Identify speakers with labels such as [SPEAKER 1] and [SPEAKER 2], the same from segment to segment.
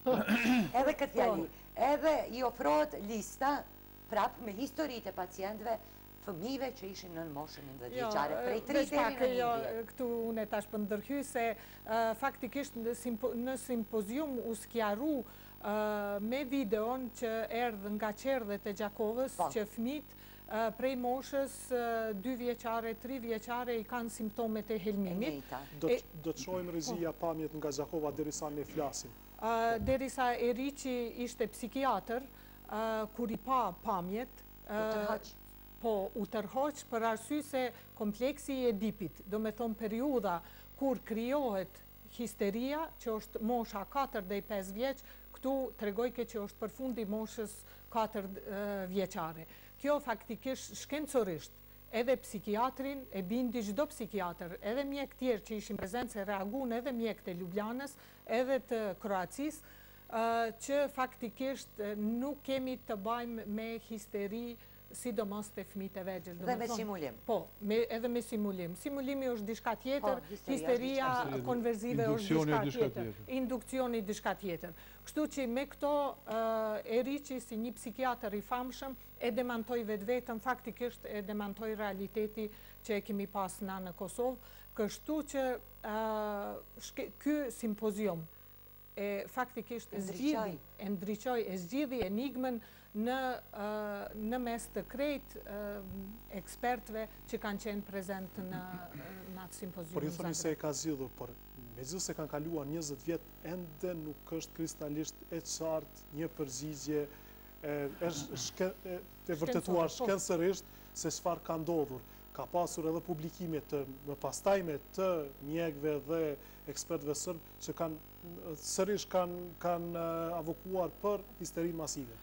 [SPEAKER 1] Edhe këtë fjali, edhe i ofrohet lista prap me historitë e pacientëve, fëmijëve që ishin në moshën 11 vjeçare, prej 3 deri në 1 vjet.
[SPEAKER 2] Këtu unë tash për ndërhy se faktikisht në simpozium u sqaru me videon që erdhë nga Qerdhet e Gjakovës, që fëmijët prej moshës 2 vjeçare, 3 vjeçare i kanë simptomet e helmimit.
[SPEAKER 3] Do të shohim rrezija pamjet nga Gjakova derisa ne flasim.
[SPEAKER 2] Derisa Eriqi ishte psikiatër, kur i pa pamjet, u tërhoq për arsye se kompleksi i Edipit, do me thonë periudha kur krijohet histeria, që është mosha 4 deri 5 vjeç, këtu tregojke që është përfundi moshës 4 vjeçare. Kjo faktikisht shkencorisht, edhe psikiatrin e bindi çdo psikiatër, edhe mjek tjerë që ishin prezencë reaguan, edhe mjek të Ljubljanës, edhe të Kroacisë, që faktikisht nuk kemi të bëjmë me histeri, sidomos të fëmijët e vegjël.
[SPEAKER 1] Dhe me simulim.
[SPEAKER 2] Po, edhe me simulim. Simulimi është diçka tjetër, histeria konverzive është diçka tjetër. Indukcioni diçka tjetër. Kështu që me këto Eriqi si një psikiatër i famshëm e demantoi vetvetën, faktikisht e demantoi realiteti që e kemi pas në Kosovë. Kështu që ky simpozium faktikisht e zgjidhi enigmën në mes të krejt ekspertve që kanë qenë prezent në atë simpozium.
[SPEAKER 3] Por ju thoni se e ka zgjidhur, por megjithëse kanë kaluar 20 vjet, ende nuk është kristalisht e qartë një përgjigje e vërtetuar shkencërisht se çfarë ka ndodhur. Ka pasur edhe publikime më pastajme të mjekëve dhe ekspertëve sërbë që sërish kanë avokuar për histerinë masive.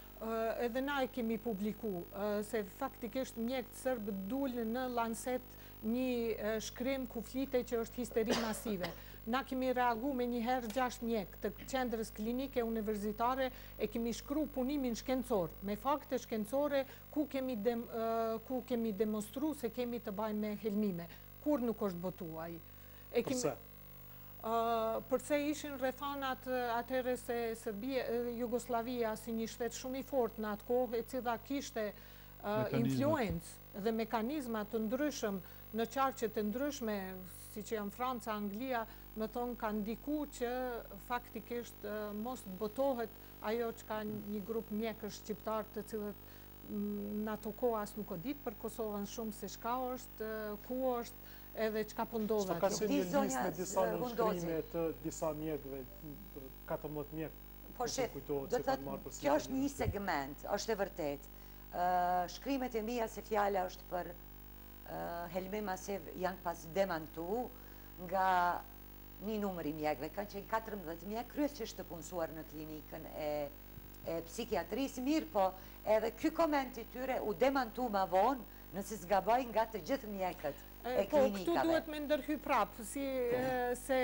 [SPEAKER 2] Edhe na e kemi publiku, se faktikisht mjekët sërbë dulë në Lancet një shkrim ku flite që është histeri masive. Na kemi reagu me njëherë 6 mjekë të qendrës klinike universitare e kemi shkru punimin shkencor, me fakte shkencore ku kemi demonstru se kemi të bajmë me helmime, kur nuk është botuaj.
[SPEAKER 3] Përse?
[SPEAKER 2] Përse ishin rrethanat atëre se Jugoslavia si një shtet shumë i fort në atë kohë, e cila kishte influencë dhe mekanizma të ndryshëm në qarqet të ndryshme, si që janë Franca, Anglia, më thonë kanë ndiku që faktikisht mos të botohet ajo që ka një grup mjekësh shqiptar të cilët në ato kohë as nuk o ditë për Kosovën shumë se shka është, ku është, edhe që ka pëndodhe.
[SPEAKER 3] Shto ka qenë një list me disa nënshkrime të disa mjekëve, 14 mjekë.
[SPEAKER 1] Po shef, do të thëtë, kjo është një segment, është e vërtet. Shkrimet e mija se fjala është për helmim masiv janë pas demantu nga një numër i mjekëve. Kanë qenë 14 mjekë, kryesisht të punësuar në klinikën e psikiatrisë, mirë po edhe ky koment i tyre u demantu ma vonë nëse zgaboj nga të gjithë mjekët e klinikave.
[SPEAKER 2] Po, këtu duhet me ndërhy prapë, se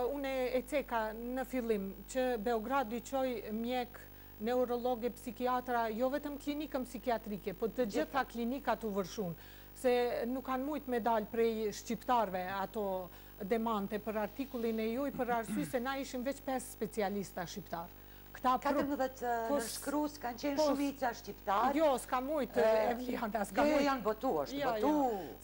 [SPEAKER 2] une e ceka në fillim që Beogradi qoj mjek neurologe, psikiatra, jo vetëm klinikën psikiatrike, po të gjitha klinikat u vërshun, se nuk kanë mujtë me dalë prej shqiptarve ato demante për artikullin e juj, për arsye se na ishim veç 5 specialista shqiptar.
[SPEAKER 1] 14 nënshkrues kanë qenë shumica shqiptar.
[SPEAKER 2] Jo, s'ka mujtë, Evliana, s'ka mujtë.
[SPEAKER 1] Jo, janë botu, është botu.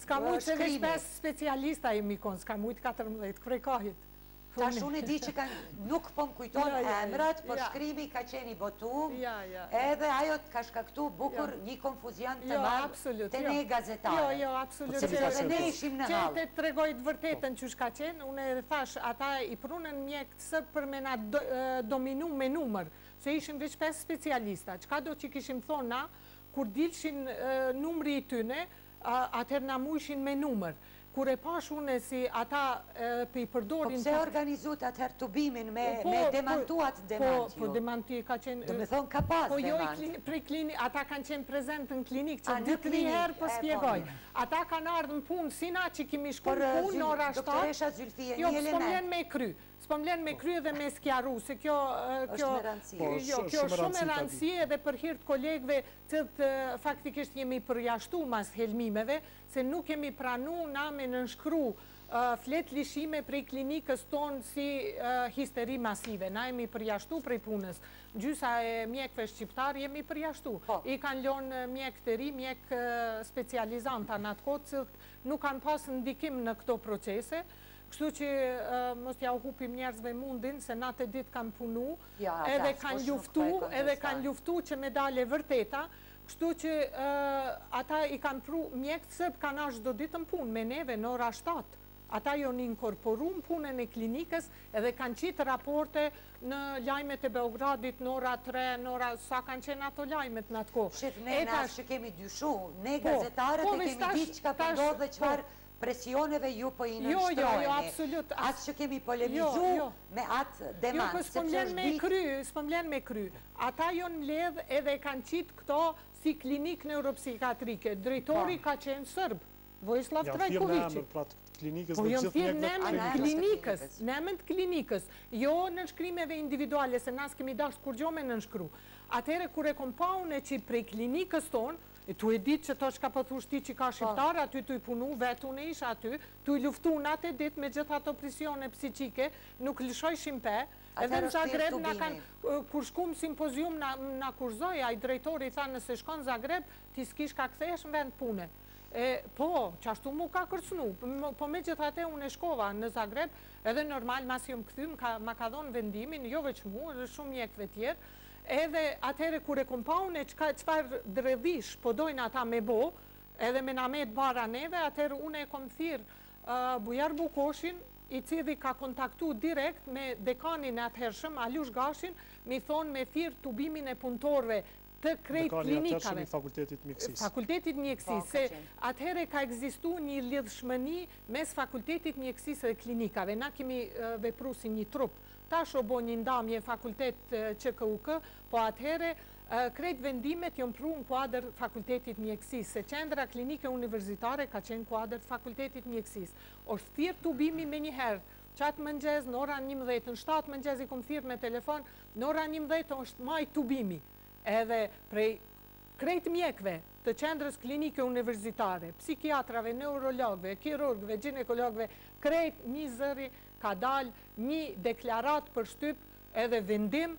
[SPEAKER 2] S'ka mujtë se veç 5 specialista jemi konë, s'ka mujtë 14, krej kahit.
[SPEAKER 1] Tash unë e di që nuk po më kujton emrat, por shkrimi ka qenë i botu, edhe ajo ka shkaktu bukur një konfuzion të madh të ne gazetarë.
[SPEAKER 2] Jo, absolut.
[SPEAKER 1] Dhe ne ishim në hall.
[SPEAKER 2] Që të tregojt vërtetën që shka qenë, unë e thash, ata i prunën mjekë të sëpë për me na dominu me numër, se ishim veç 5 specialista. Qka do që kishim thonë na, kur dilshin numri i tyne, atër na muishin me numër. Kur e pash une si ata për i përdorin...
[SPEAKER 1] Po pse organizut atëher të bimin me demantuat demant ju?
[SPEAKER 2] Po demanti ka qenë...
[SPEAKER 1] Do me thonë ka pas demant.
[SPEAKER 2] Po jo prej klinik, ata kanë qenë prezent në klinik, që 2-3 herë për spjegoj. Ata kanë ardhë në punë, si na që kimi shku në punë në ora 7...
[SPEAKER 1] Doktoresha Zylfije,
[SPEAKER 2] një
[SPEAKER 1] element.
[SPEAKER 2] Jo, s'po mlen me kry. S'po mlen me kry dhe me skjaru, se kjo...
[SPEAKER 1] është me rëndësi.
[SPEAKER 2] Kjo shumë e rëndësi edhe për hirt kolegve që faktikisht jemi përjashtu mas helmimeve, se nuk kemi pranu na me nënshkru flet lishime prej klinikës tonë si histeri masive. Na jemi përjashtu prej punës. Gjysa e mjekve shqiptar jemi përjashtu. I kanë lënë mjek të ri, mjek specializanta në atë kohë, nuk kanë pas ndikim në këto procese. Kështu që mos t'ja u hupim njerëzve mundin, se natë e ditë kanë punu, edhe kanë luftu që me dale vërteta. Kështu që ata i kanë pru mjekët sëpë kanë ashtë do ditë në punë, me neve në ora 7. Ata jo në inkorporu në punën e klinikës edhe kanë qitë raporte në lajmet e Beogradit në ora 3, në ora sa kanë qenë ato lajmet në atë kohë.
[SPEAKER 1] Shqip, ne ashtë që kemi dyshu, ne gazetarët e kemi ditë që ka pëndodhë dhe qëfar presioneve ju po i nështrojni.
[SPEAKER 2] Jo, absolut.
[SPEAKER 1] Atë që kemi polemizu me atë demand.
[SPEAKER 2] Jo, s'pëm len me kry. Ata jo në ledh edhe kanë qitë këto si klinik neuropsikiatrike. Drejtori ka qenë Sërbë, Vojislav Trajkovici. Po jënë thirë nëmën të klinikës, jo në nëshkrimeve individuale, se nas kemi dashtë kur gjo me në nëshkru. Atere, kure kom pa une që prej klinikës tonë, tu e ditë që to që ka pëthu shti që ka shqiptarë, aty tu i punu, vetu në isha aty, tu i luftu në atë e ditë me gjitha ato presione psiqike, nuk lëshoj shimpe, edhe në Zagreb nga kanë, kur shkum simpozium nga kurzoj, a i drejtori tha nëse shkon Zagreb, ti s'kish ka kthesh në vend pune. Po, që ashtu mu ka kërcnu, po me gjithate unë e shkova në Zagreb, edhe normal, mas jo më këthym, ma ka dhonë vendimin, jo veç mu, edhe shumë mjekve tjerë, edhe atëhere kure kompaune, qëfar dredhish po dojnë ata me bo, edhe me namet bara neve, atëhere unë e kom thirë Bujar Bukoshin, i cili ka kontaktu direkt me dekanin e atëhershëm, Alush Gashin, mi thonë me thirë tubimin e punëtorve, të krejt klinikave. Fakultetit mjekësis, se atëhere ka egzistu një lidhshmëni mes fakultetit mjekësis dhe klinikave. Na kemi vepru si një trup. Ta shobo një ndamje fakultet QKUK, po atëhere krejt vendimet jom pru në kuadrë fakultetit mjekësis, se qendra klinike universitare ka qenë kuadrë fakultetit mjekësis. Është thirë tubimi me njëherë, qatë mëngjez në ora 11, në 7 mëngjez i kom thirë me telefon, në ora 11 është maj tubimi. Edhe prej krejt mjekve të qendrës klinike universitare, psikiatrave, neurologve, kirurgve, ginekologve, krejt një zëri ka dalë një deklarat për shtyp edhe vendim,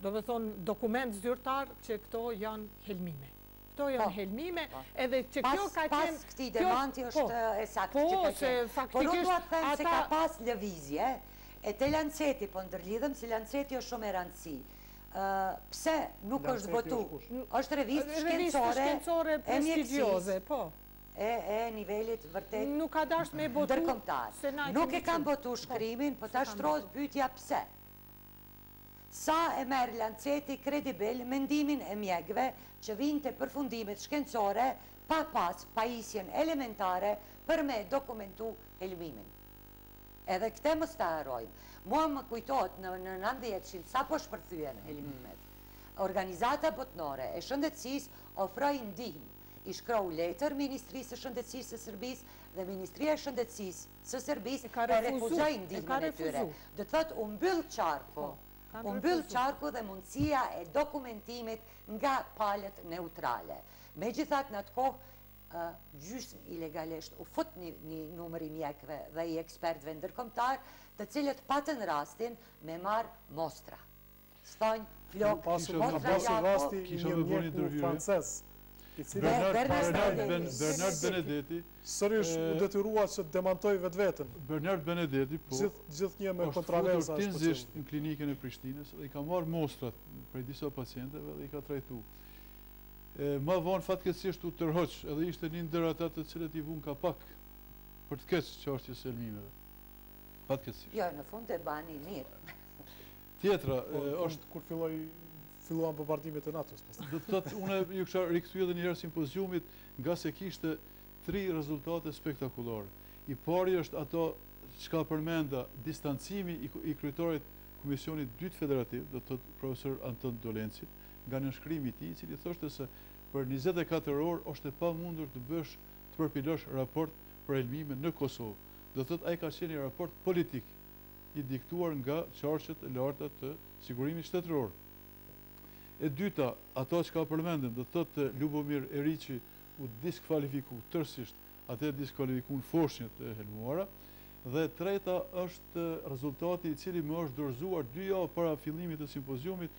[SPEAKER 2] do të thonë dokument zyrtar që këto janë helmime. Këto janë helmime, edhe që kjo ka qenë...
[SPEAKER 1] Pas këti demanti është e saktë që ka qenë. Por unë duat të them se ka pas lëvizje, e te Lanceti, po ndërlidhëm si Lanceti është shumë e rëndësi. Pse nuk është botu? është revistë shkencore e mjekësisë e nivelit vërtet
[SPEAKER 2] nuk ka dasht me botu
[SPEAKER 1] dërkombëtar. Nuk e kam botu shkrimin, po ta shtrohet pyetja pse. Sa e merr Lanceti kredibil mendimin e mjekëve që vinë të përfundimet shkencore pa pas pajisjen elementare për me dokumentu helmimin. Edhe këte më sta harojmë. Mua më kujtot në 90-shin, sa po shpërthyen helmimet, organizata botnore e shëndetësisë ofroi ndihmë. I shkrau letër Ministrisë së Shëndetësisë së Serbisë dhe Ministria e Shëndetësisë së Serbisë e refuzoi ndihmën e tyre. Do të thotë u mbyll qarku. U mbyll qarku dhe mundësia e dokumentimit nga palët neutrale. Megjithatë në atë kohë gjysmë ilegalisht u fut një numër i mjekëve dhe i ekspertëve ndërkombëtar, të cilët patën rastin me marë mostra. Stonjë, flok, mostra jako...
[SPEAKER 3] Një mjeku francez,
[SPEAKER 4] Bernard Benedetti,
[SPEAKER 3] sërish u detyrua që demantoj vetë vetën.
[SPEAKER 4] Bernard Benedetti, po,
[SPEAKER 3] gjithë një me kontraversa.
[SPEAKER 4] Është futur në klinikën e Prishtinës dhe i ka marë mostrat prej disa pacienteve dhe i ka trajtu. Ma vonë fatkeqësisht u tërhoq, edhe ishte një ndër ata të cilët i vun ka pak për të keq çështjes së helmimeve. Fatkeqësisht.
[SPEAKER 1] Jo, në fund e bani mirë.
[SPEAKER 4] Tjetra është
[SPEAKER 3] kur filluan bombardimet e NATO-s.
[SPEAKER 4] Do të thotë unë ju kisha rikthyer edhe një herë simpoziumit nga se kishte 3 rezultate spektakolare. I pari është ato çka përmenda distancimi i kryetorit Komisionit dytë federativ, do të thotë profesor Anton Dolencit, nga nënshkrimi i tij, i cili thoshte se për 24 orë është e pamundur të përpilosh raport për helmime në Kosovë. Do të thotë ai ka qenë një raport politik i diktuar nga qarqet e larta të sigurimit shtetëror. E dyta, ato që ka përmendëm, do të thotë Lubomir Eriçi u diskvalifiku tërësisht, atë diskvalifikuan foshnjët e helmuara. Dhe treta është rezultati i cili më është dorëzuar 2 javë para fillimit të simpoziumit,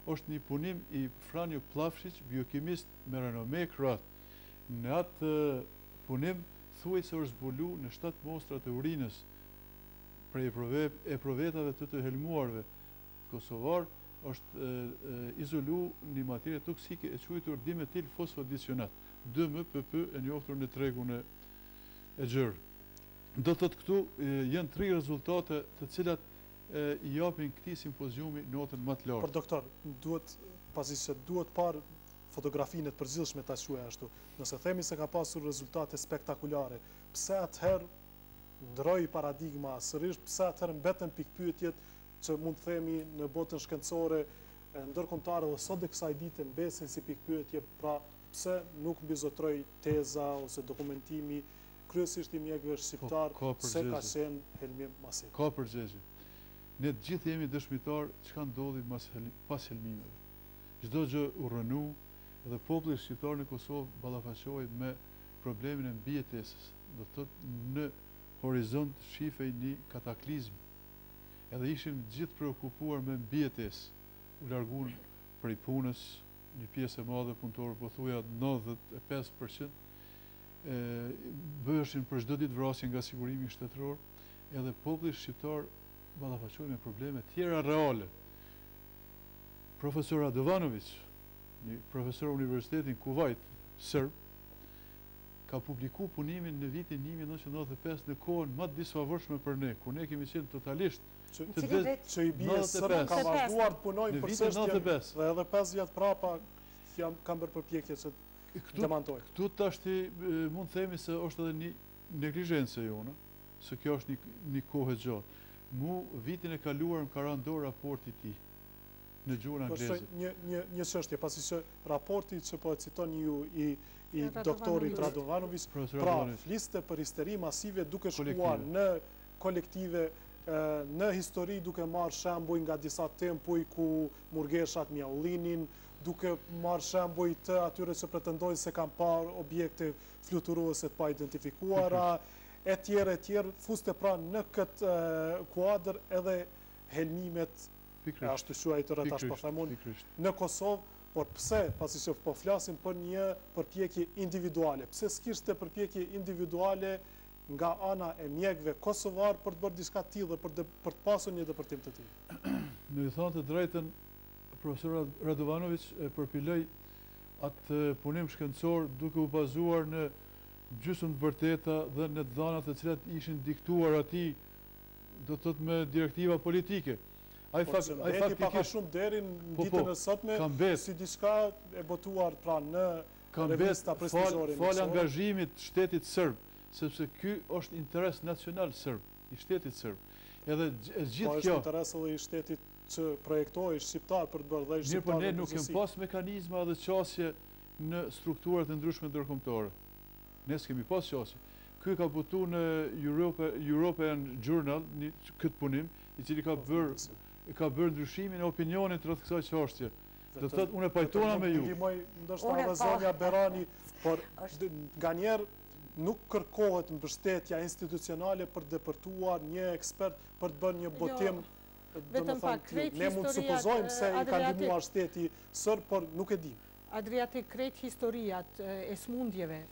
[SPEAKER 4] është një punim i Franjo Plavšić, biokimist me renome kroat. Në atë punim thuaj se është zbulu në 7 mostra të urinës prej eprovetave të helmuarve kosovar, është izolu një materie toksike e quajtur dimetil fosfodicionat, DMPP e njohur në tregun e gjerë. Do të thotë këtu janë 3 rezultate të cilat i japin këtij simpoziumi notën më të lartë.
[SPEAKER 3] Por doktor, duhet parë fotografinë të përgjithshme ta quaj ashtu. Nëse themi se ka pasur rezultate spektakulare, pse atëherë ndroi paradigma sërish, pse atëherë mbeten pikpyetjet që mund të themi në botën shkencore ndërkombëtare dhe sot dhe kësaj dite mbesin si pikpyetje, pra pse nuk mbizotroi teza ose dokumentimi kryesisht i mjekëve shqiptar se ka qenë helmim masiv.
[SPEAKER 4] Ka përgjigje. Ne të gjithë jemi dëshmitar çka ndodhi pas helmimeve. Çdo gjë u rënu dhe populli shqiptar në Kosovë ballafaqohej me problemin e mbijetesës. Do të thotë në horizont shifej një kataklizm. Edhe ishim gjithë preokupuar me mbijetesë. U larguan prej punës, një pjesë e madhe punëtorë, pothuajse 95%, bëheshin për çdo ditë vrasje nga sigurimi shtetëror, edhe populli shqiptar ballafaqohej me probleme tjera reale. Profesor Radovanović, një profesor universitetin Kuvajt, serb, ka publiku punimin në vitin 1995 në kohën më disfavorshme për ne, ku ne kemi qenë totalisht
[SPEAKER 3] që i bie sërbë ka vazhduar të punojnë për çështjen dhe edhe 5 vjet prapa kam bërë përpjekje që demantoj.
[SPEAKER 4] Këtu tash mund themi se është edhe një neglizhencë jone, se kjo është një kohë e gjatë. Mu vitin e kaluar më ka rënë dorë raporti i tij në gjuhën angleze.
[SPEAKER 3] Një çështje, pasi që raporti që po e citoni ju i doktorit Radovanović, pra fliste për histeri masive duke shkuar në kolektive, në histori duke marrë shembuj nga disa tempuj ku murgeshat mjaullinin, duke marrë shembuj të atyre që pretendojnë se kanë parë objekte fluturuese të pa identifikuara, e tjerë, fuste pra në këtë kuadër edhe helmimet, ashtu quajtur tash po themun, në Kosovë, por pse, pasi që po flasim për një përpjekje individuale, pse s'kishte përpjekje individuale nga ana e mjekëve kosovar për të bërë diçka të tillë dhe për të pasur një depërtim të tillë?
[SPEAKER 4] Në thënë të drejtën, profesor Radovanović e përpilej atë punim shkencor duke u bazuar në gjysmë të vërteta dhe në dhënat të cilat ishin diktuar atij, do të thotë me direktiva politike.
[SPEAKER 3] Ai paka shumë deri në ditën e sotme si diçka e botuar pra në revista prestizore.
[SPEAKER 4] Fal angazhimit shtetit serb, sepse ky është interes nacional serb, i shtetit serb. Edhe gjithë kjo
[SPEAKER 3] është interes edhe i shtetit që projektohej shqiptar për të bërë dhe shqiptar.
[SPEAKER 4] Mirë, por ne nuk kemi pas mekanizma dhe qasje në strukturat e ndryshme ndërkombëtare. Ne s'kemi pas qasje. Ky ka botu në European Journal këtë punim, i cili ka bërë ndryshimin e opinionit rreth kësaj çështje. Do të thotë unë pajtona me ju.
[SPEAKER 3] Ndoshta edhe zonja Berani, por nganjëherë nuk kërkohet mbështetja institucionale për të depërtuar një ekspert për të bërë një botim. Ne mund të supozojmë se i ka ndihmuar shteti sërb, por nuk e dim.
[SPEAKER 2] Adriatik, krejt historiat e smundjeve,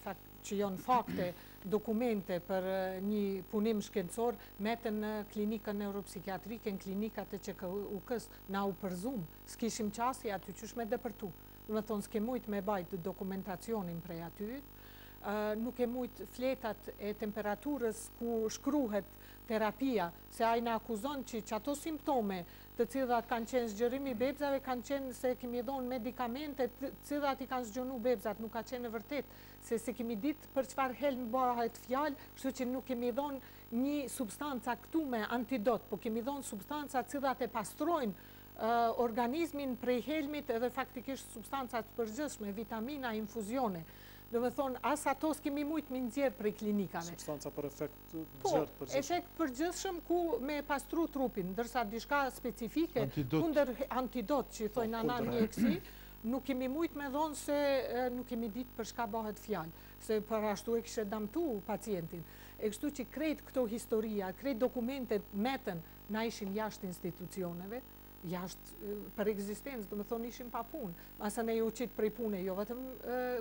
[SPEAKER 2] që janë fakte, dokumente për një punim shkencor, meten në klinikën neuropsikiatrike, në klinikat e QKUK-s, na u përzum, s'kishim qasje aty qysh me depërtu. Dhe me thonë, s'ke mujt me bajt dokumentacionin prej aty, nuk e mujt fletat e temperaturës ku shkruhet terapia, se ajna akuzon që ato simptome të cilat kanë qenë zgjerimi bebzave, kanë qenë se kemi dhonë medikamente të cilat i kanë zgjonu bebzat, nuk ka qenë e vërtet, se kemi ditë për çfarë helm bëhet fjalë, kështu që nuk kemi dhonë një substanca këtu me antidot, po kemi dhonë substanca cilat e pastrojnë organizmin prej helmit edhe faktikisht substancat përgjithshme, vitamina, infuzione. Do me thonë, as ato s'kemi mujtë me nxjerr prej klinikave.
[SPEAKER 3] Substanca për efekt
[SPEAKER 2] përgjithshëm.
[SPEAKER 3] përgjithshëm.
[SPEAKER 2] Po, efekt përgjithshëm ku me pastru trupin, ndërsa diçka specifike, kundër antidot që i thojnë anamjekësi, nuk kemi mujt me dhonë se nuk kemi ditë për shka bëhet fjalë, se për ashtu e kështë damtu pacientin. E kështu që krejt këto historia, krejt dokumentet metën na ishim jashtë institucioneve, jashtë për egzistencë, do me thonë ishim pa punë, masa ne ju qitë prej pune, jo vetëm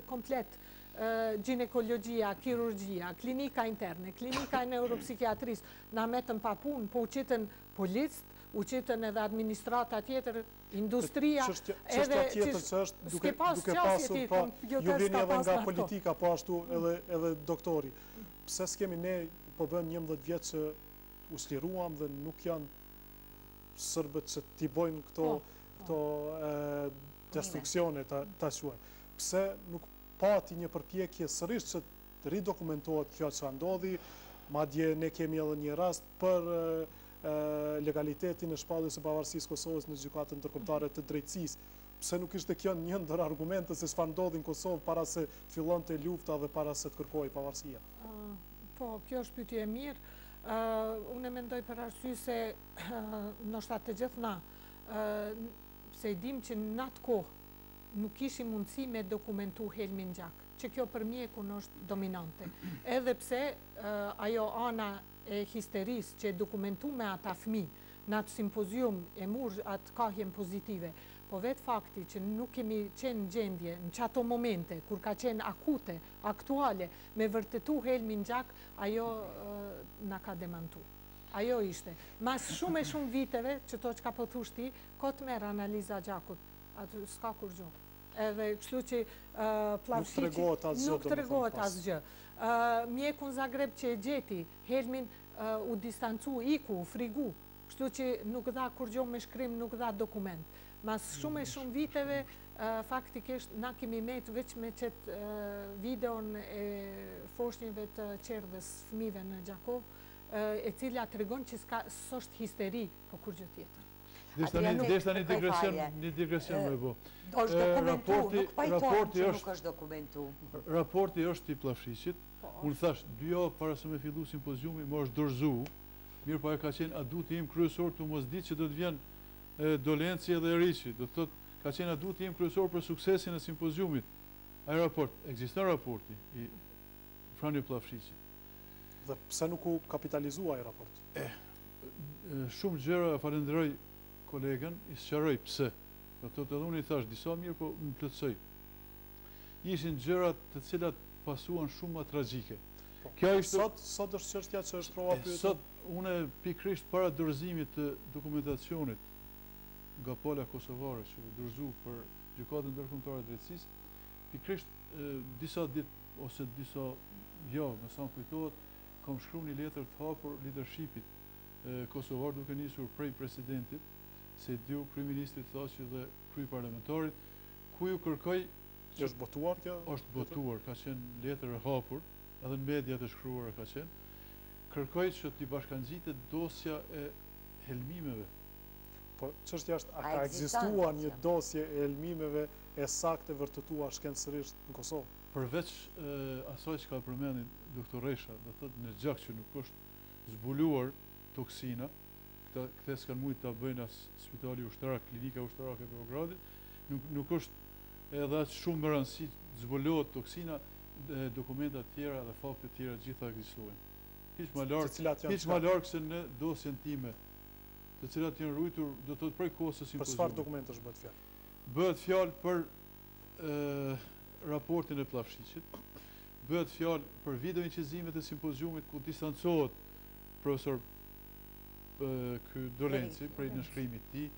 [SPEAKER 2] komplet ginekologjia, kirurgjia, klinika interne, klinika e neuropsikiatris, na metën pa punë, po u qitën policët, u qitën edhe administrata tjetër, industria,
[SPEAKER 3] edhe tjetër që është duke pasur, pra ju vini edhe nga politika, po ashtu edhe doktori. Pse s'kemi ne, po bën 11 vjetë që u sliruam dhe nuk janë sërbët që t'i bojnë këto destruksione ta shuaj. Pse nuk pati një përpjekje sërish që të ridokumentohet kjo që ndodhi, madje ne kemi edhe një rast për legalitetin e shpalljes së pavarësisë Kosovës në gjykatën ndërkombëtare të drejtësisë. Pse nuk ishte kjo një ndër argumente se çfarë ndodhi në Kosovë para se të fillonte lufta dhe para se të kërkojë pavarësia?
[SPEAKER 2] Po, kjo është pyetje e mirë. Unë mendoj për arsye se ndoshta të gjithë na se i dim që në atë kohë nuk kishim mundësi me dokumentu helmin gjak, që kjo për mjekun është dominante. Edhe pse ajo ana e histeris që e dokumentu me ata fëmijë në atë simpozium e murë atë kahjen pozitive, po vetë fakti që nuk kemi qenë gjendje në qato momente, kur ka qenë akute, aktuale, me vërtetu helmin gjak, ajo na ka demantu. Ajo ishte. Mas shumë e shumë viteve, që to që ka po thushti, kotë merë analiza gjakut, atë s'ka kur gjo. Edhe kështu që plavshiqi nuk të regohet asgjë. Mjekun Zagreb që e gjeti, helmin u distancu, iku, u frigu, kështu që nuk dha kur gjo me shkrim, nuk dha dokument. Mas shumë e shumë viteve, faktikisht, na kemi met veç me qëtë videon e foshnjive të qerdhës fëmive në Gjakov, e cila të regon që s'është histeri, po kur gjë tjetër.
[SPEAKER 4] Deshta një digresion me bo.
[SPEAKER 1] është dokumentu, nuk pajtojnë që nuk është dokumentu.
[SPEAKER 4] Raporti është i Plavshiqit. Unë thash, 2 javë para se me fillu simpoziumi, më është dorëzu, mirë pa e ka qenë aduti im kryesor të mos ditë që do të vjen Dolenci edhe Eriqi. Do të thotë, ka qenë aduti im kryesor për suksesin e simpoziumit. Ai raport, ekziston raporti i Frani Plavshiqit.
[SPEAKER 3] Dhe pse nuk u kapitalizua ai raport?
[SPEAKER 4] Shumë gjëra falenderoj kolegen, i sqaroj pse. Do të thotë edhe unë i thash disa mirë, po më plotësoj. Ishin gjërat të cilat pasuan shumë më tragjike.
[SPEAKER 3] Sot është çështja që është trova pyetur.
[SPEAKER 4] Sot unë pikërisht para dorëzimit të dokumentacionit nga pala kosovare që u dorëzu për gjykatën ndërkombëtare të drejtësisë, pikërisht disa ditë ose disa javë, më sa më kujtohet, kam shkruar një letër të hapur leadershipit kosovar duke nisur prej presidentit, se diu kryeministrit thashë dhe kryeparlamentarit, ku ju kërkoj.
[SPEAKER 3] Është botuar kjo?
[SPEAKER 4] Është botuar, ka qenë letër e hapur, edhe në media të shkruar ka qenë. Kërkoj që t'i bashkangjitet dosja e helmimeve.
[SPEAKER 3] Po çështja është, a ka ekzistuar një dosje e helmimeve e saktë vërtetuar shkencërisht në Kosovë?
[SPEAKER 4] Përveç asaj që ka përmendin doktor Resha, do thotë në gjak që nuk është zbuluar toksina, këte s'kan mujtë ta bëjnë as spitali ushtarak, klinika ushtarake e Beogradit, nuk është edhe aq shumë më rëndësi të zbulohet toksina, dokumentat tjera dhe fakte tjera gjitha ekzistojnë. Hiç më larg se në dosjen time, të cilat janë ruajtur, do të thotë prej kohës së simpoziumit.
[SPEAKER 3] Për çfarë dokumentesh bëhet fjalë?
[SPEAKER 4] Bëhet fjalë për raportin e Plavshiqit, bëhet fjalë për videoincizimet e simpoziumit ku distancohet profesor ky Dolenci prej nënshkrimit të tij,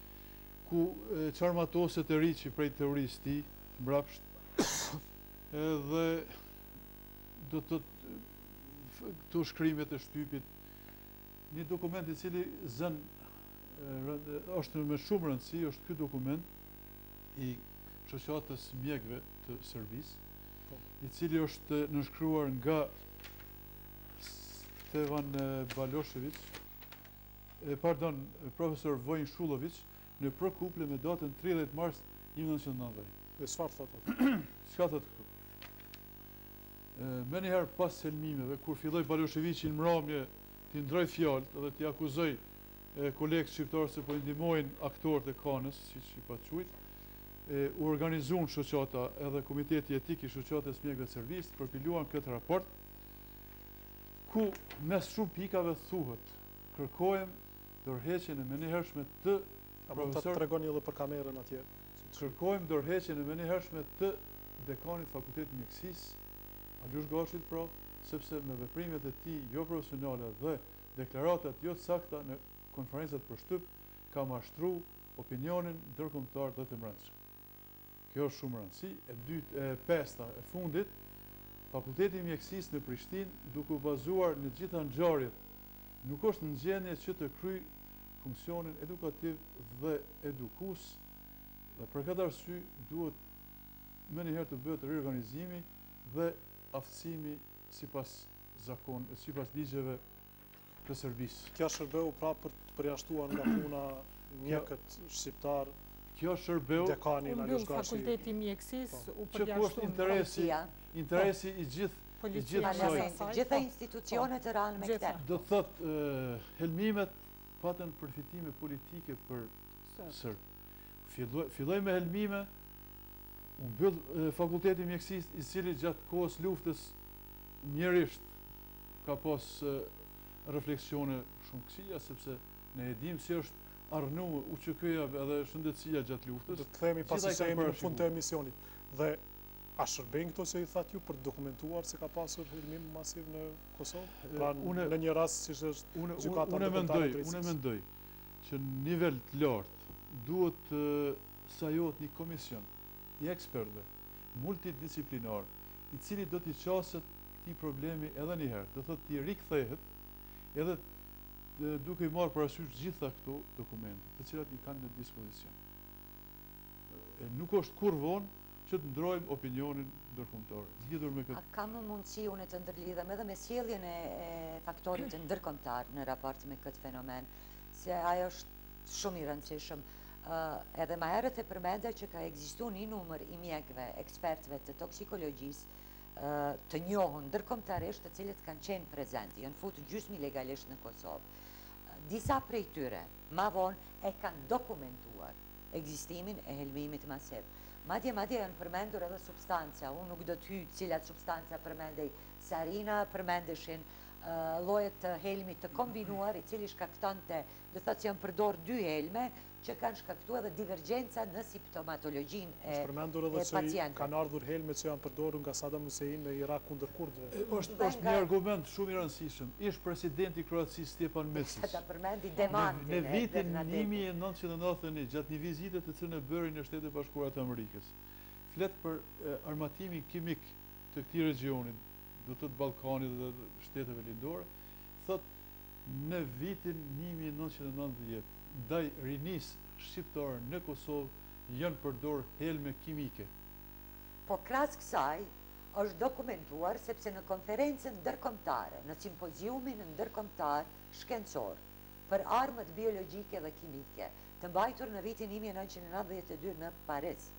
[SPEAKER 4] ku çarmatoset Eriqi prej teorisë të tij, mbrapsht, edhe do të këto shkrimet e shtypit, një dokument i cili është me shumë rëndësi, është ky dokument i shoqatës mjekëve të Serbisë, i cili është nënshkruar nga Stevan Baloshević, profesor Vojin Shullović, në përkuple me datën 30 mars 1990.
[SPEAKER 3] Dhe çfarë thotë?
[SPEAKER 4] Çka thotë këtu? Me njëherë pas helmimeve, kur filloi Balosheviqi në mramje t'i ndroj fjalët dhe t'i akuzoj kolegët shqiptarë se po i ndihmojnë aktorët e kanës, siç i pa quajt, u organizuan shoqata edhe Komiteti Etik i Shoqatës Mjekëve të Servisit përpiluan këtë raport, ku mes shumë pikave thuhet, kërkojmë dorëheqjen e menjëhershme të
[SPEAKER 3] profesor. Ta tregoni edhe për kamerën atje.
[SPEAKER 4] Kërkojmë dorëheqjen e menjëhershme të dekanit Fakultetit Mjekësisë, Alush Gashit pra, sepse me veprimet e tij jo profesionale dhe deklaratat jo të sakta në konferencat për shtyp ka mashtruar opinionin ndërkombëtar dhe të brendshëm. Kjo është shumë rëndësi. E pesta e fundit, Fakulteti i Mjekësisë në Prishtinë, duke u bazuar në gjitha ngjarjet, nuk është në gjendje që të kryej funksionin edukativ dhe edukues, dhe për këtë arsye duhet më njëherë të bëhet riorganizimi dhe aftësimi sipas ligjeve të Serbisë.
[SPEAKER 3] Kjo shërbeu pra për të përjashtuar nga puna mjekët shqiptar.
[SPEAKER 4] Kjo shërbeu
[SPEAKER 3] dekanin Alush Gashi.
[SPEAKER 2] Fakulteti i Mjekësisë u
[SPEAKER 4] që është interesi i gjithë
[SPEAKER 1] parlamentit, gjitha institucionet e rënë me këtë.
[SPEAKER 4] Do të thotë helmimet patën përfitime politike për Serb. Filloj me helmime, u mbyll Fakulteti i Mjekësisë, i cili gjatë kohës luftës mjerisht ka pas refleksione shumë kësia, sepse ne e dim si është arnu UÇK-ja edhe shëndetësia gjatë luftës.
[SPEAKER 3] Do të kthehemi pasi se jemi në fund të emisionit. Dhe a shërbejnë këto që i thatë ju për të dokumentuar se ka pasur helmim masiv në Kosovë? Pra në një rast siç është gjykata ndërkombëtare e drejtësisë.
[SPEAKER 4] Unë mendoj që në nivel të lartë duhet sajohet një komision i ekspertëve multidisiplinar, i cili do t'i qaset këtij problemi edhe një herë, do thotë t'i rikthehet edhe duke i marrë parasysh gjitha këto dokumente, të cilat i kanë në dispozicion. Nuk është kur vonë që të ndrojmë opinionin ndërkombëtar. Lidhur me këtë.
[SPEAKER 1] A kam mundësi unë të ndërlidhem edhe me sjelljen e faktorit ndërkombëtar në raport me këtë fenomen, se ajo është shumë i rëndësishëm. Edhe më herët e përmenda që ka ekzistuar një numër i mjekëve, ekspertëve të toksikologjisë të njohur ndërkombëtarisht, të cilët kanë qenë prezente, janë futur gjysmë legalisht në Kosovë. Disa prej tyre, ma vonë, e kanë dokumentuar ekzistimin e helmimit masiv. Madje janë përmendur edhe substanca, unë nuk do të hyj cilat substanca përmendej. Sarina përmendeshin llojet të helmit të kombinuar, i cili shkaktonte, do thotë që janë përdorur dy helme që kanë shkaktuar edhe divergjenca në simptomatologjinë e pacientëve.
[SPEAKER 3] Përmendur edhe që kanë ardhur helme që janë përdorur nga Saddam Hussein në Irak kundër kurdëve.
[SPEAKER 4] Është një argument shumë i rëndësishëm. Ish presidenti i Kroacisë Stjepan Mesić.
[SPEAKER 1] Ta përmendi demantin
[SPEAKER 4] në vitin 1991, gjatë një vizite të cilën e bëri në Shtetet e Bashkuara të Amerikës, flet për armatimin kimik të këtij regioni, do të thotë Ballkanit dhe shteteve lindore, thotë në vitin 1990 ndaj rinisë shqiptare në Kosovë janë përdorur helme kimike.
[SPEAKER 1] Po krahas kësaj është dokumentuar sepse në konferencën ndërkombëtare, në simpoziumin ndërkombëtar shkencor për armët biologjike dhe kimike, të mbajtur në vitin 1992 në Paris,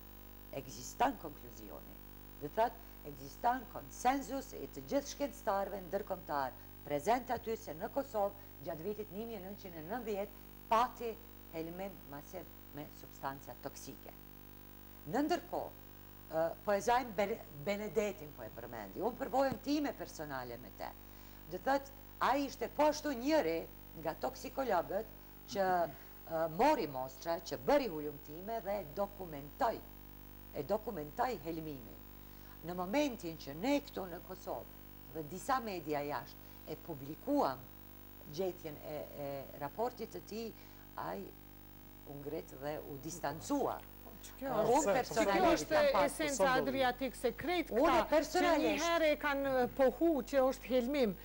[SPEAKER 1] ekziston konkluzioni. Do thotë, ekziston konsenzus i të gjithë shkencëtarëve ndërkombëtar prezent aty se në Kosovë gjatë vitit 1990 pati helmim masiv me substanca toksike. Në ndërkohë, po e zajmë Benedetin po e përmendi, unë përvojën time personale me te. Dhe thët, a ishte po ashtu njëri nga toksikologët që mori mostra, që bëri hulumtime dhe dokumentoj helmimin. Në momentin që ne këtu në Kosovë dhe disa media jashtë e publikuam gjetjen e raportit të tij, ai u ngrit dhe u distancua.
[SPEAKER 2] Kjo është esenca Adriatic Secret, që një herë e kanë pohu që është helmim.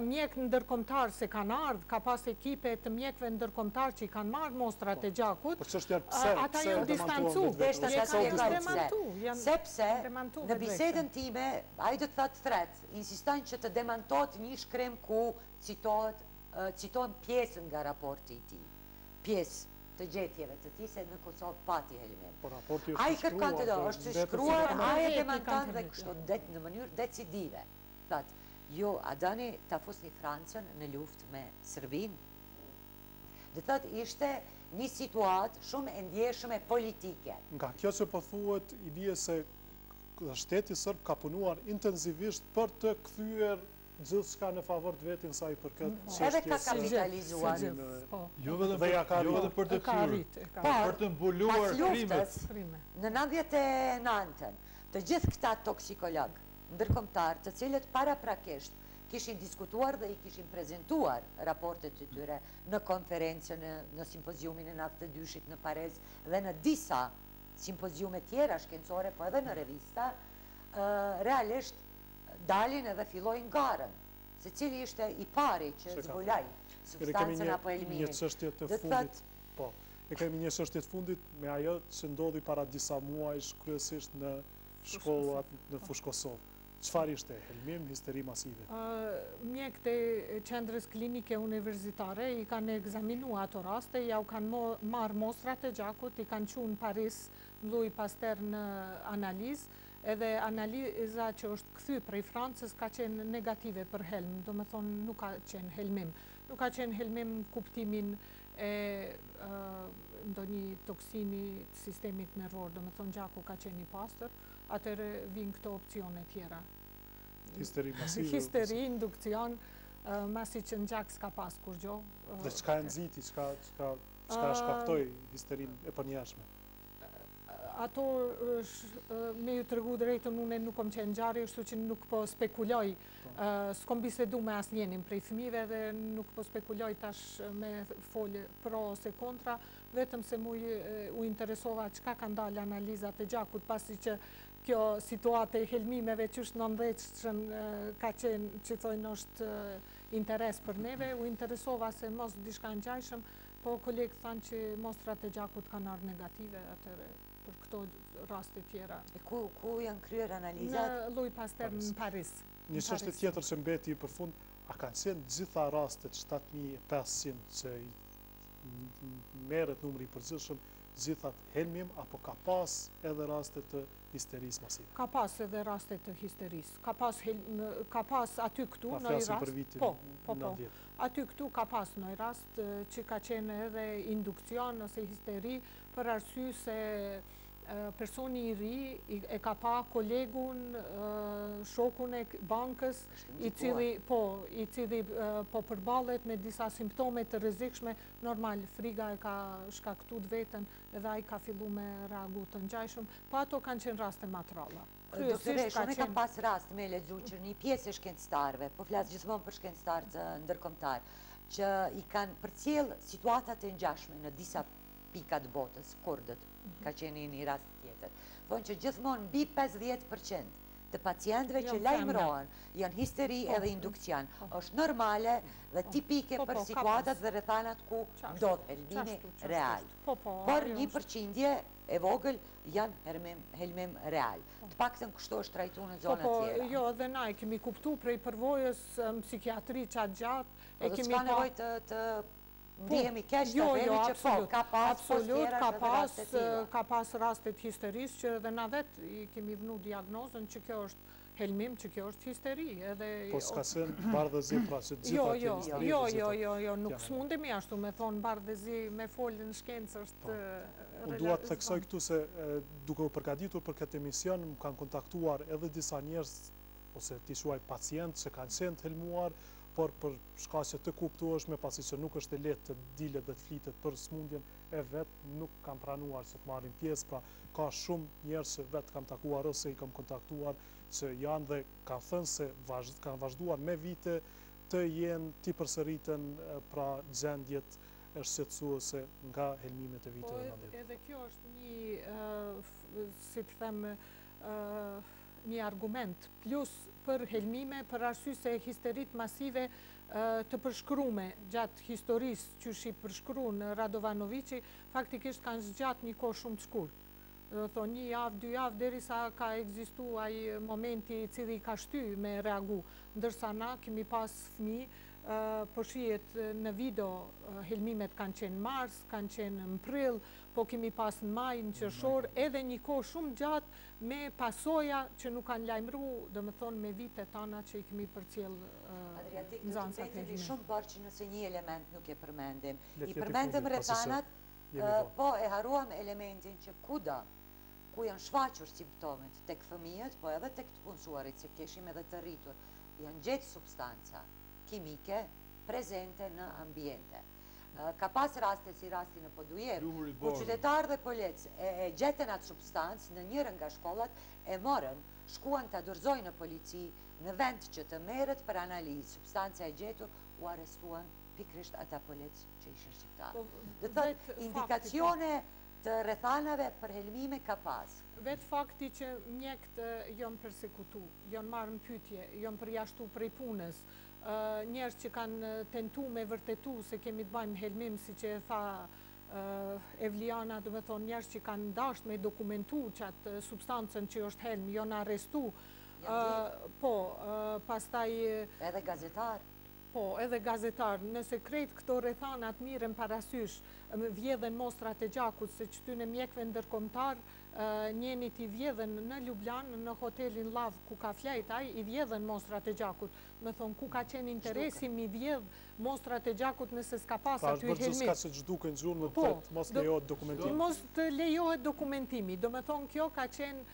[SPEAKER 2] Mjek ndërkombëtar se kanë ardhë, ka pas ekipe të mjekve ndërkombëtar që i kanë marrë mostrat e gjakut, ata janë distancu.
[SPEAKER 1] Sepse në bisedën time, ai do të thotë thret, insistojnë që të demantohet një shkrim ku citohen pjesën nga raporti i tij. Pjesë të gjetjeve të tij se në Kosovë pati helmim. Ai kërkon të është shkruar, ai e demanton dhe kështu në mënyrë decisive. Thotë, jo, a dani ta fusni Francën në luftë me Serbinë? Dhe thotë, ishte një situatë shumë e ndjeshme politike.
[SPEAKER 3] Nga kjo që po thuhet, i bie se shteti sërb ka punuar intensivisht për të kthyer gjithçka në favor të vetin sa i përket çështjes.
[SPEAKER 1] Edhe ka kapitalizuar.
[SPEAKER 4] Jo vetëm për të kthyer, për të mbuluar krimet.
[SPEAKER 1] Në 99-ën, të gjithë këta toksikolog ndërkombëtar, të cilët paraprakisht kishin diskutuar dhe i kishin prezentuar raportet të tyre në konferencën, në simpoziumin e 92-shit në Paris dhe në disa simpoziume tjera shkencore, po edhe në revista, realisht dalin edhe fillojnë garën, se cili ishte i pari që zbulaj substancën apo elimimin.
[SPEAKER 3] Një çështje të fundit, po, e kemi një çështje të fundit me ajo që ndodhi para disa muajsh kryesisht në shkollat në Fushë Kosovë. Çfarë ishte? Helmim, histeri masive?
[SPEAKER 2] Mjekët e qendrës klinike universitare i kanë ekzaminuar ato raste, ja u kanë marrë mostrat e gjakut, i kanë qenë në Paris, Louis Pasteur në analizë, edhe analiza që është kthy prej Francës ka qenë negative për helm, do me thonë nuk ka qenë helmim. Nuk ka qenë helmim kuptimin e ndonjë toksini të sistemit nervor, do me thonë gjaku ka qenë i pastër, atëre vinë këto opcione tjera.
[SPEAKER 3] Histeri masive?
[SPEAKER 2] Histeri, indukcion, masi që në gjak s'ka pas kur gjo.
[SPEAKER 3] Dhe qka e nëziti, qka shkaftoj histerin e përnjashme?
[SPEAKER 2] Ato, me ju të regu drejtën, une nuk kom qenë gjarë, shtu që nuk po spekuloj, s'kom bisedu me as njenin prej fëmive dhe nuk po spekuloj tash me folë pro ose kontra, vetëm se mu u interesova qka ka ndalë analizat e gjakut, pasi që kjo situate e helmimeve që është nëndheqën ka qenë, që thojnë është interes për neve, u interesova se mos dishka në gjajshëm, po kolegë thanë që mostrat e gjakut kanë arë negative, atëre për këto raste tjera.
[SPEAKER 1] E ku janë kryer analizat?
[SPEAKER 2] Në Louis Pasteur në Paris.
[SPEAKER 3] Një çështje tjetër që mbeti për fund, a kanë qenë gjitha rastet 7500 që merret numri i përgjithshëm, gjithat helmim, apo ka pas edhe raste të histerisë masive?
[SPEAKER 2] Ka pas edhe raste të histerisë. Ka pas aty këtu në
[SPEAKER 3] rast. Për vitin 90.
[SPEAKER 2] Aty këtu ka pas në rast që ka qenë edhe indukcion ose histeri për arsye se personi i ri e ka pa kolegun, shokun e bankës, i cili po përballet me disa simptome të rrezikshme, normal, friga e ka shkaktuar vetën edhe ai ka fillu me reagu të ngjajshëm, po ato kanë qenë raste më të ralla.
[SPEAKER 1] Doktoresh, unë kam pas rast me lexu që një pjesë e shkencëtarëve, po flas gjithmonë për shkencëtarë ndërkombëtar, që i kanë përcjell situatat e ngjashme në disa pika të botës, kurdët, ka qenë një rast tjetër. Thonë që gjithmonë mbi 50% të pacientëve që lajmërohen janë histeri edhe indukcion. Është normale dhe tipike për situatat dhe rrethanat ku ndodh helmimi real. Por një përqindje e vogël janë helmim real. Të paktën kështu është trajtuar në zona tjera.
[SPEAKER 2] Jo, dhe na e kemi kuptuar prej përvojës psikiatri qatë gjatë.
[SPEAKER 1] Po dhe s'ka nevojë të ndihemi keq të themi që po, ka pas postjera edhe raste tilla.
[SPEAKER 2] Ka pas rastet histerisë që edhe na vetë i kemi vënë diagnozën që kjo është helmim, që kjo është histeri.
[SPEAKER 3] Po s'ka qenë bardhëzi pra që gjitha kjo histeri?
[SPEAKER 2] Jo, nuk s'mundemi ashtu me thonë bardhëzi me folën në shkencë është...
[SPEAKER 3] Unë dua të theksoj këtu se duke u përgatitur për këtë emision, më kanë kontaktuar edhe disa njerëz, ose t'i shuaj pacient që kanë qenë të helmuar, por për shkaqe të kuptueshme, pasi që nuk është e lehtë të dilet dhe të flitet për smundjen e vetë, nuk kam pranuar që të marrin pjesë, pra ka shumë njerëz që vetë kam takuar ose i kam kontaktuar që janë dhe kanë thënë se kanë vazhduar me vite të jenë ti përsëritën pra gjendjet shqetësuese nga helmimet e viteve 90.
[SPEAKER 2] Edhe kjo është një, si të them, një argument plus për helmime, për arsye se histerit masive të përshkrume gjatë historisë që shi përshkru në Radovanovici, faktikisht kanë zgjat një kohë shumë të shkurt. Thonë 1 javë, 2 javë, derisa ka ekzistu ai momenti i cili ka shty me reagu. Ndërsa na kemi pas fëmijë, po shihet në video, helmimet kanë qenë mars, kanë qenë në prill, po kemi pas në maj, në qershor, edhe një kohë shumë gjatë me pasoja që nuk kanë lajmëru, dhe me thonë me vite tana që i kemi përcjell
[SPEAKER 1] Adriatik, në të shumë parë që nëse një element nuk e përmendim. I përmendim rrethanat Po, e haruam elementin që kuda, ku janë shfaqur simptomet tek fëmijët, po edhe tek të punësuarit, se keshim edhe të rritur, janë gjetë substanca kimike prezente në ambiente. Ka pas raste si rasti në Podujev, ku qytetarë dhe polec e gjetën atë substancë në njërën nga shkollat, e morën, shkuan të dorëzojnë në polici, në vend që të merët për analizë, substanca e gjetur, u arestuan pikrisht ata polec që ishin shqiptarë. Dhe thëtë, indikacione të rrethanave për helmime ka pas.
[SPEAKER 2] Vetë fakti që mjekët janë persekutu, janë marrë në pytje, janë përjashtu prej punës, njerës që kanë tentu me vërtetu se kemi të bajmë helmim, si që e tha Evliana, do me thonë njerës që kanë dasht me dokumentu që atë substancën që është helm, janë arrestu. Po, pastaj...
[SPEAKER 1] Edhe gazetar.
[SPEAKER 2] Po, edhe gazetar, nëse krejt këto rrethanat miren parasysh, vjedhen mostrat e gjakut, se që ty në mjekve ndërkombëtar, njenit i vjedhen në Ljubljan, në hotelin Lav, ku ka flejtaj, i vjedhen mostrat e gjakut. Me thonë, ku ka qenë interesi mi vjedh mostrat e gjakut nëse s'ka pas aty helmit.
[SPEAKER 3] Pra, është bërgjës ka që gjduke në gjurë në të mos lejohet dokumentimi.
[SPEAKER 2] Mos të lejohet dokumentimi. Do me thonë, kjo ka qenë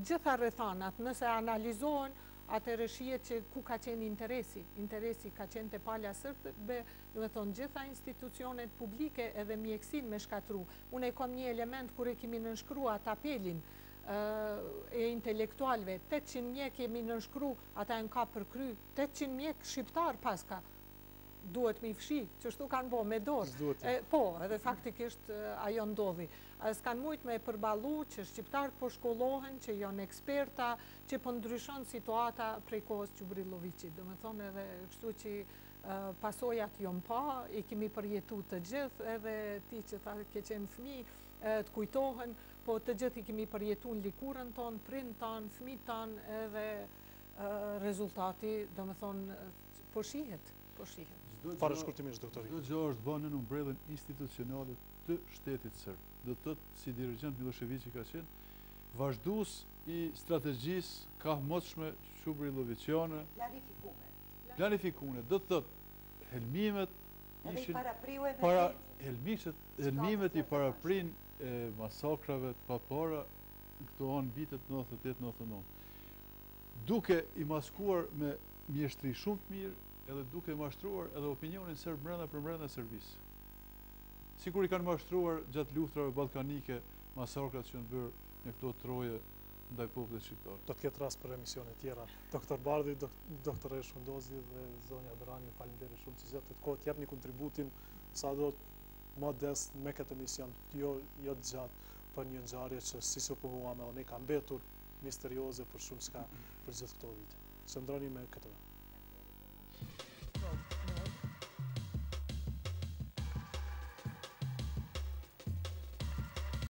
[SPEAKER 2] gjitha rrethanat, nëse analizohen, atë rëshije që ku ka qenë interesi ka qenë të palja sërbëve, do me thonë gjitha institucionet publike edhe mjekësin me shkatru. Unë e kom një element kure kemi nënshkrua atë apelin e intelektualve, 800 mjek jemi nënshkru, ata e në ka përkry, 800 mjek shqiptar paska, duhet mi fshi, që shtu kanë bo me dorë. Po, edhe faktikisht ajo ndodhi. S'kanë mujt me përbalu që shqiptarët po shkollohen, që janë eksperta, që po ndryshon situata prej kohës Çubrilovicit. Do me thonë edhe kështu që pasojat jonë pa, i kemi përjetu të gjithë, edhe ti që tha ke qenë fëmi, të kujtohen, po të gjithë i kemi përjetu në likurën tonë, prind tonë, fëmi tonë, edhe rezultati, do me thonë, po shihet.
[SPEAKER 3] Fare shkurtimisht, doktori.
[SPEAKER 4] Çdo gjë është bënë në umbrellën institucionale të shtetit serb. Do të thotë, si dirigent Miloševići ka qenë, vazhdues i strategjisë ka motshme Çubriloviciane. Planifikume. Do të thotë, helmimet ishin para helmimet i paraprin masakrave të papara në këto anë vitet 98-99. Duke i maskuar me mjeshtri shumë të mirë, edhe duke mashtruar edhe opinionin serb për brenda Serbisë. Sikur i kanë mashtruar gjatë luftrave ballkanike, masakrat që janë bërë në këto troje ndaj popullit shqiptar.
[SPEAKER 3] Do të ketë rast për emisione tjera. Doktor Bardhi, doktor Shundozi dhe zonja Berani, faleminderit shumë që gjatë të kohë të jepni kontributin sa do të modest me këtë emision, jo të gjatë për një ngjarje që si se pohuam edhe ne ka mbetur misterioze për shumë s'ka për gjithë këto vite. Qëndroni me këtë.